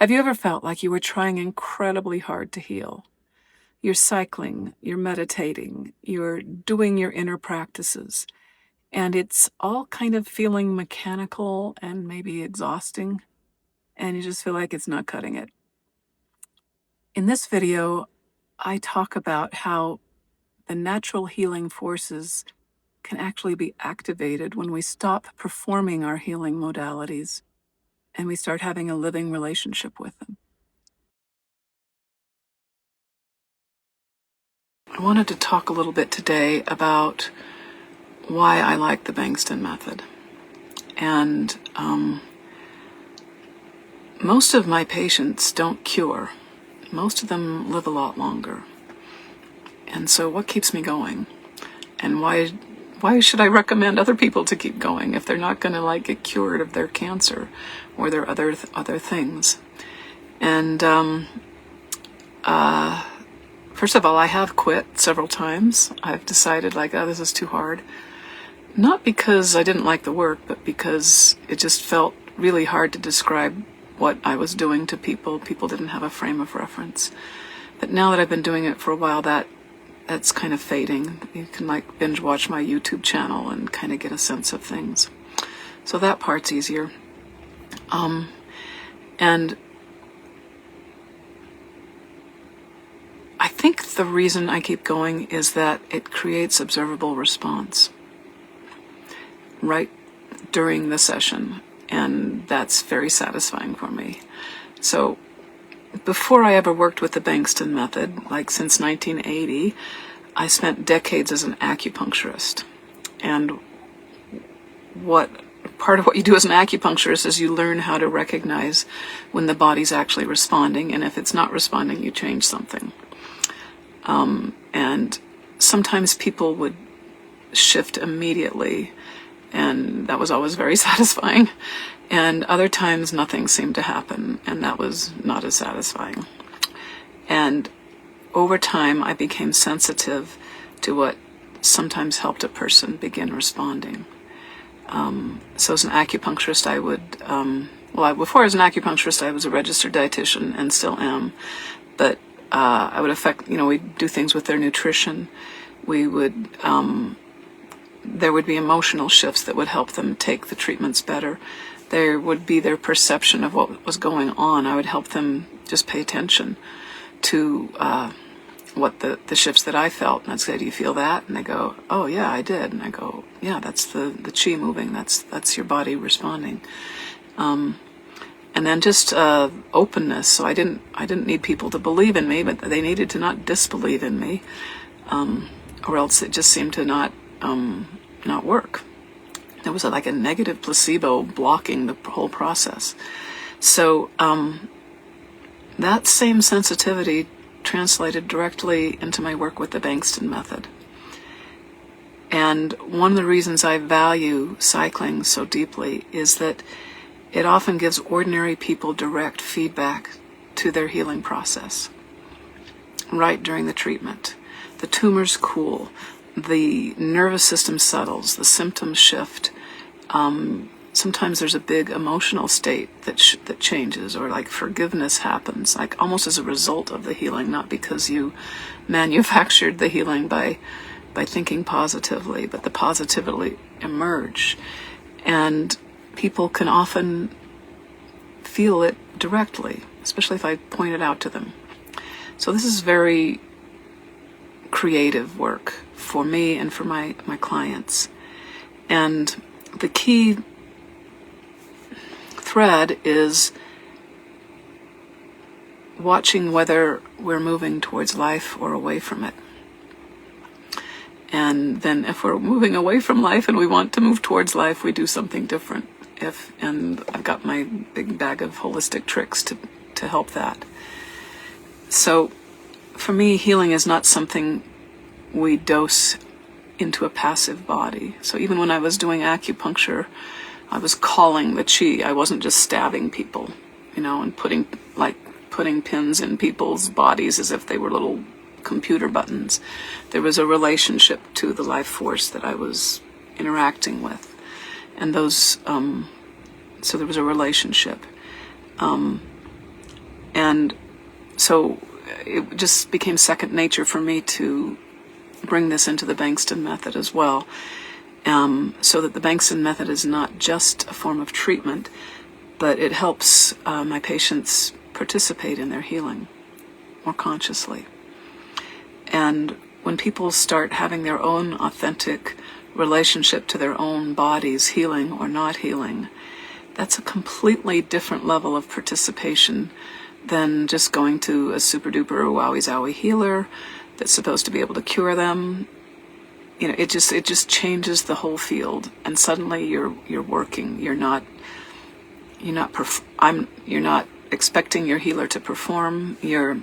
Have you ever felt like you were trying incredibly hard to heal? You're cycling, you're meditating, you're doing your inner practices, and it's all kind of feeling mechanical and maybe exhausting, and you just feel like it's not cutting it. In this video, I talk about how the natural healing forces can actually be activated when we stop performing our healing modalities and we start having a living relationship with them. I wanted to talk a little bit today about why I like the Bengston Method. And most of my patients don't cure. Most of them live a lot longer. And so what keeps me going? And why should I recommend other people to keep going if they're not going to get cured of their cancer or their other things? And first of all, I have quit several times. I've decided this is too hard. Not because I didn't like the work, but because it just felt really hard to describe what I was doing to people. People didn't have a frame of reference. But now that I've been doing it for a while, that's kind of fading. You can binge watch my YouTube channel and kind of get a sense of things. So that part's easier. And I think the reason I keep going is that it creates observable response right during the session, and that's very satisfying for me. So before I ever worked with the Bengston Method, since 1980, I spent decades as an acupuncturist. And part of what you do as an acupuncturist is you learn how to recognize when the body's actually responding, and if it's not responding, you change something. And sometimes people would shift immediately, and that was always very satisfying. And other times nothing seemed to happen, and that was not as satisfying. And over time, I became sensitive to what sometimes helped a person begin responding. So as an acupuncturist, I would, before I was an acupuncturist, I was a registered dietitian and still am. But I would we'd do things with their nutrition. There would be emotional shifts that would help them take the treatments better. There would be their perception of what was going on. I would help them just pay attention to what the shifts that I felt. And I'd say, do you feel that? And they go, oh yeah, I did. And I go, yeah, that's the chi moving. That's your body responding. And then just openness. So I didn't need people to believe in me, but they needed to not disbelieve in me, or else it just seemed to not work. There was a negative placebo blocking the whole process. So that same sensitivity translated directly into my work with the Bengston Method. And one of the reasons I value cycling so deeply is that it often gives ordinary people direct feedback to their healing process right during the treatment. The tumors cool, the nervous system settles, the symptoms shift. Sometimes there's a big emotional state that changes, or forgiveness happens, almost as a result of the healing, not because you manufactured the healing by thinking positively, but the positivity emerge. And people can often feel it directly, especially if I point it out to them. So this is very creative work for me and for my clients. And the key thread is watching whether we're moving towards life or away from it. And then if we're moving away from life and we want to move towards life, we do something different. And I've got my big bag of holistic tricks to help that. So for me, healing is not something we dose into a passive body. So even when I was doing acupuncture, I was calling the chi. I wasn't just stabbing people, and putting pins in people's bodies as if they were little computer buttons. There was a relationship to the life force that I was interacting with. And so there was a relationship. And so it just became second nature for me to bring this into the Bengston Method as well, so that the Bengston Method is not just a form of treatment, but it helps my patients participate in their healing more consciously. And when people start having their own authentic relationship to their own bodies, healing or not healing, that's a completely different level of participation than just going to a super duper wowie zowie healer that's supposed to be able to cure them. You know, it just changes the whole field, and suddenly you're working. You're not expecting your healer to perform. You're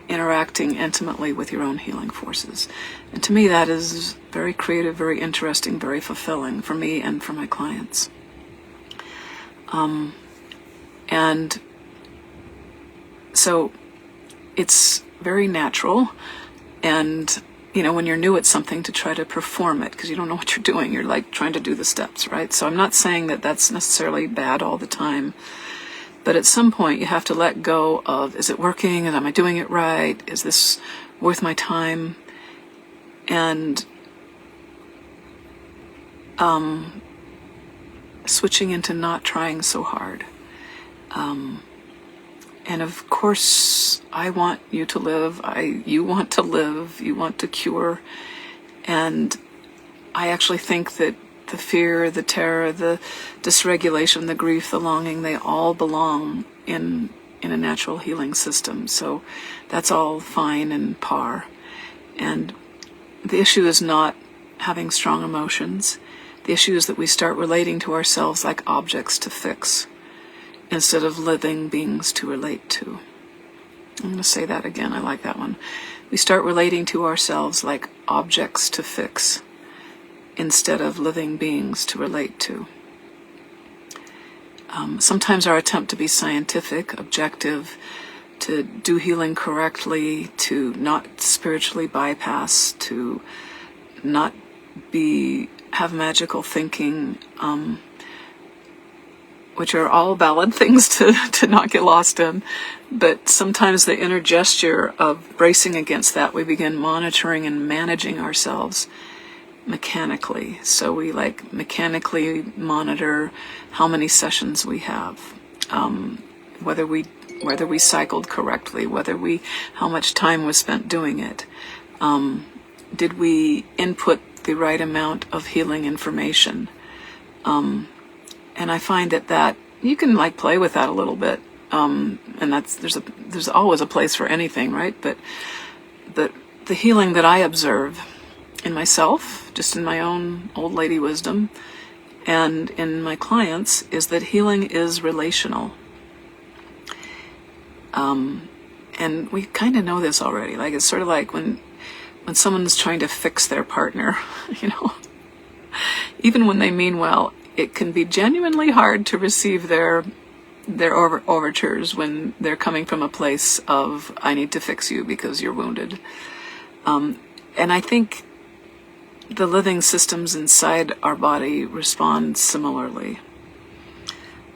interacting intimately with your own healing forces. And to me, that is very creative, very interesting, very fulfilling for me and for my clients. And so it's very natural, and when you're new at something, to try to perform it because you don't know what you're doing. You're like trying to do the steps, right? So I'm not saying that that's necessarily bad all the time, but at some point you have to let go of, is it working? And am I doing it right? Is this worth my time? And switching into not trying so hard. And of course, I want you to live. You want to live. You want to cure. And I actually think that the fear, the terror, the dysregulation, the grief, the longing, they all belong in a natural healing system. So that's all fine and par. And the issue is not having strong emotions. The issue is that we start relating to ourselves like objects to fix, instead of living beings to relate to. I'm going to say that again. I like that one. We start relating to ourselves like objects to fix, instead of living beings to relate to. Sometimes our attempt to be scientific, objective, to do healing correctly, to not spiritually bypass, to not have magical thinking, which are all valid things to not get lost in. But sometimes the inner gesture of bracing against that, we begin monitoring and managing ourselves mechanically. So we mechanically monitor how many sessions we have, whether we cycled correctly, how much time was spent doing it. Did we input the right amount of healing information? And I find that you can play with that a little bit, and there's always a place for anything, right? But the healing that I observe in myself, just in my own old lady wisdom, and in my clients, is that healing is relational. And we kind of know this already. It's sort of like when someone's trying to fix their partner, even when they mean well, it can be genuinely hard to receive their overtures when they're coming from a place of, I need to fix you because you're wounded. And I think the living systems inside our body respond similarly.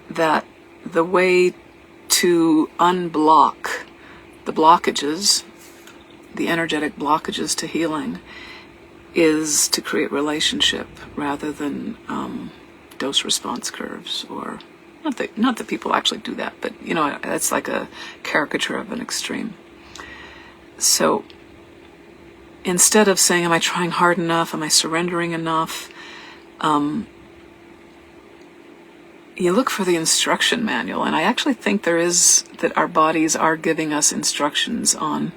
That the way to unblock the blockages, the energetic blockages to healing, is to create relationship rather than dose response curves, or not that people actually do that, but that's like a caricature of an extreme. So instead of saying, am I trying hard enough? Am I surrendering enough? You look for the instruction manual, and I actually think that our bodies are giving us instructions on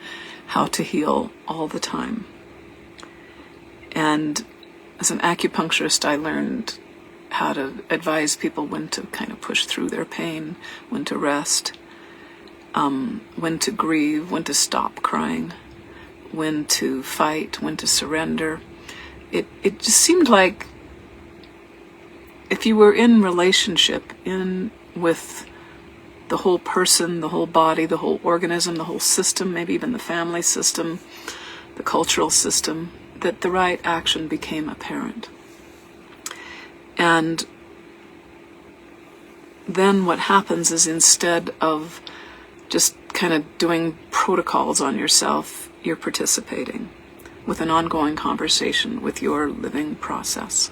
how to heal all the time. And as an acupuncturist, I learned how to advise people when to kind of push through their pain, when to rest, when to grieve, when to stop crying, when to fight, when to surrender. It just seemed like if you were in relationship with the whole person, the whole body, the whole organism, the whole system, maybe even the family system, the cultural system, that the right action became apparent. And then what happens is, instead of just kind of doing protocols on yourself, you're participating with an ongoing conversation with your living process.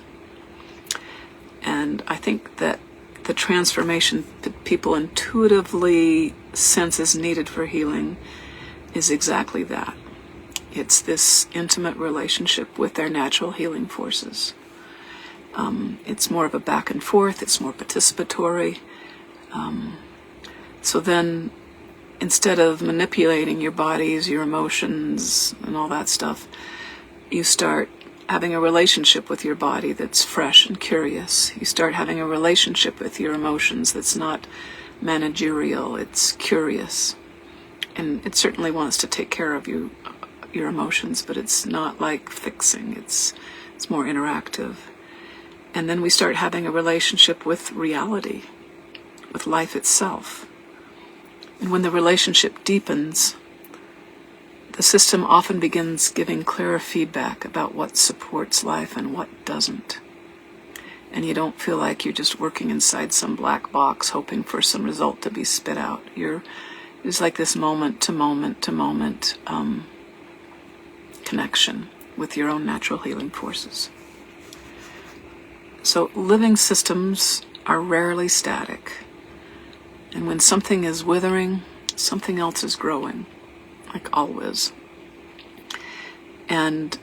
And I think that the transformation that people intuitively sense is needed for healing is exactly that. It's this intimate relationship with their natural healing forces. It's more of a back and forth, it's more participatory. So then, instead of manipulating your bodies, your emotions, and all that stuff, you start having a relationship with your body that's fresh and curious. You start having a relationship with your emotions that's not managerial, it's curious. And it certainly wants to take care of you, your emotions, but it's not like fixing, it's more interactive. And then we start having a relationship with reality, with life itself. And when the relationship deepens, the system often begins giving clearer feedback about what supports life and what doesn't. And you don't feel like you're just working inside some black box hoping for some result to be spit out. There's like this moment to moment to moment connection with your own natural healing forces. So living systems are rarely static. And when something is withering, something else is growing. Like always. And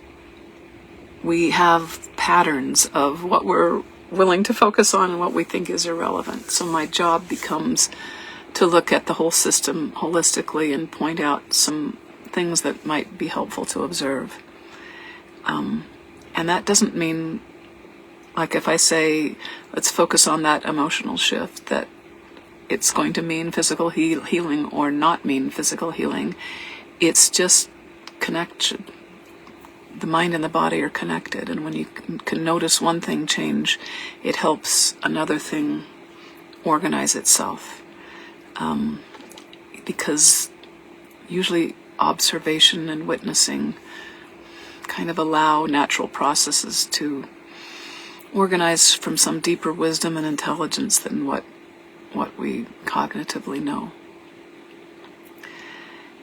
we have patterns of what we're willing to focus on and what we think is irrelevant. So my job becomes to look at the whole system holistically and point out some things that might be helpful to observe. And that doesn't mean, like if I say, let's focus on that emotional shift, that it's going to mean physical healing or not mean physical healing. It's just connection. The mind and the body are connected, and when you can notice one thing change, it helps another thing organize itself. Because usually observation and witnessing kind of allow natural processes to organize from some deeper wisdom and intelligence than what we cognitively know.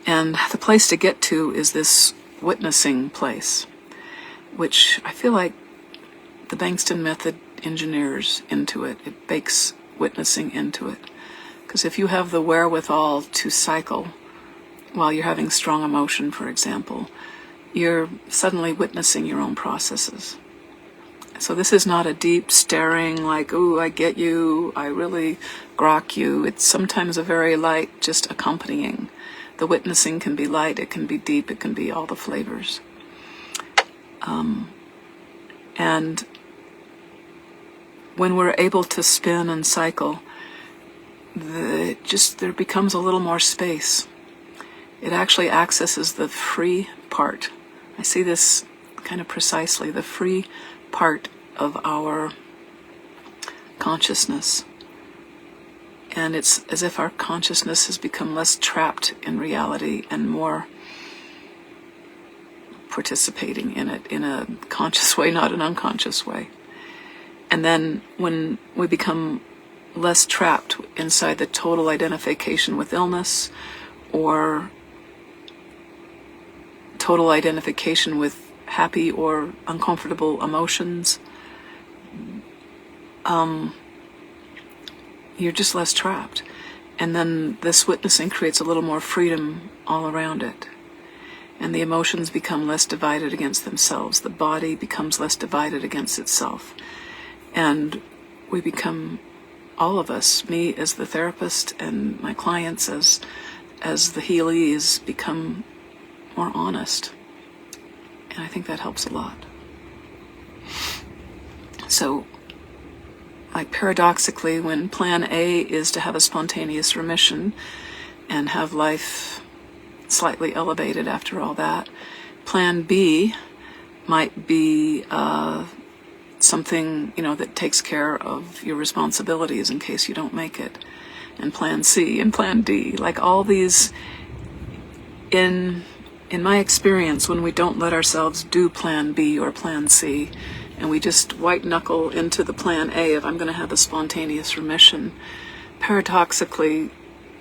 And the place to get to is this witnessing place, which I feel like the Bengston Method engineers into it. It bakes witnessing into it. Because if you have the wherewithal to cycle while you're having strong emotion, for example, you're suddenly witnessing your own processes. So this is not a deep staring like, ooh, I get you, I really grok you. It's sometimes a very light just accompanying. The witnessing can be light, it can be deep, it can be all the flavors. And when we're able to spin and cycle, there becomes a little more space. It actually accesses the free part. I see this kind of precisely, the free part of our consciousness. And it's as if our consciousness has become less trapped in reality and more participating in it in a conscious way, not an unconscious way. And then when we become less trapped inside the total identification with illness or total identification with happy or uncomfortable emotions, you're just less trapped. And then this witnessing creates a little more freedom all around it. And the emotions become less divided against themselves. The body becomes less divided against itself. And we become, all of us, me as the therapist and my clients as the healees, become more honest. And I think that helps a lot. So, like paradoxically, when plan A is to have a spontaneous remission and have life slightly elevated after all that, plan B might be something, that takes care of your responsibilities in case you don't make it. And plan C and plan D, like all these, in my experience, when we don't let ourselves do plan B or plan C, and we just white knuckle into the plan A of I'm going to have a spontaneous remission, paradoxically,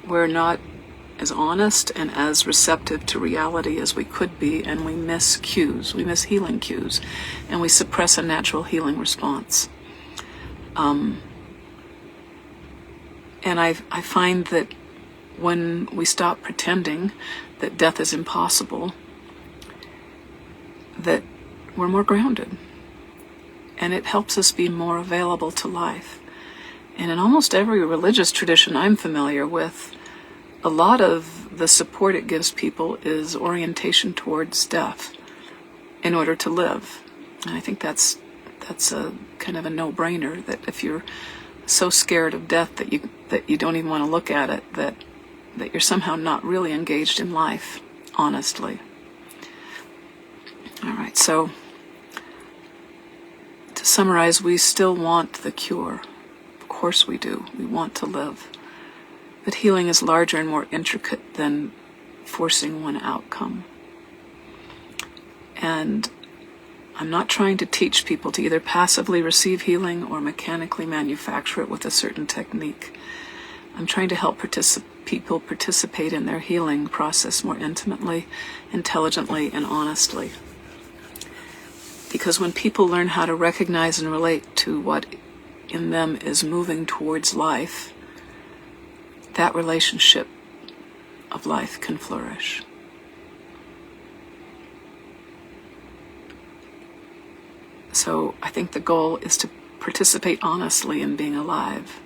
we're not as honest and as receptive to reality as we could be, and we miss cues. We miss healing cues, and we suppress a natural healing response. And I find that when we stop pretending that death is impossible, that we're more grounded, and it helps us be more available to life. And in almost every religious tradition I'm familiar with, a lot of the support it gives people is orientation towards death in order to live. And I think that's a kind of a no-brainer, that if you're so scared of death that you don't even want to look at it, that you're somehow not really engaged in life, honestly. All right, so to summarize, we still want the cure. Of course we do. We want to live. But healing is larger and more intricate than forcing one outcome. And I'm not trying to teach people to either passively receive healing or mechanically manufacture it with a certain technique. I'm trying to help people participate in their healing process more intimately, intelligently, and honestly. Because when people learn how to recognize and relate to what in them is moving towards life, that relationship of life can flourish. So I think the goal is to participate honestly in being alive.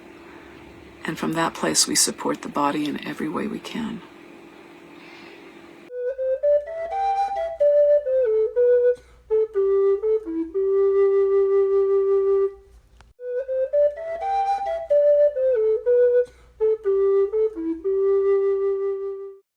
And from that place we support the body in every way we can.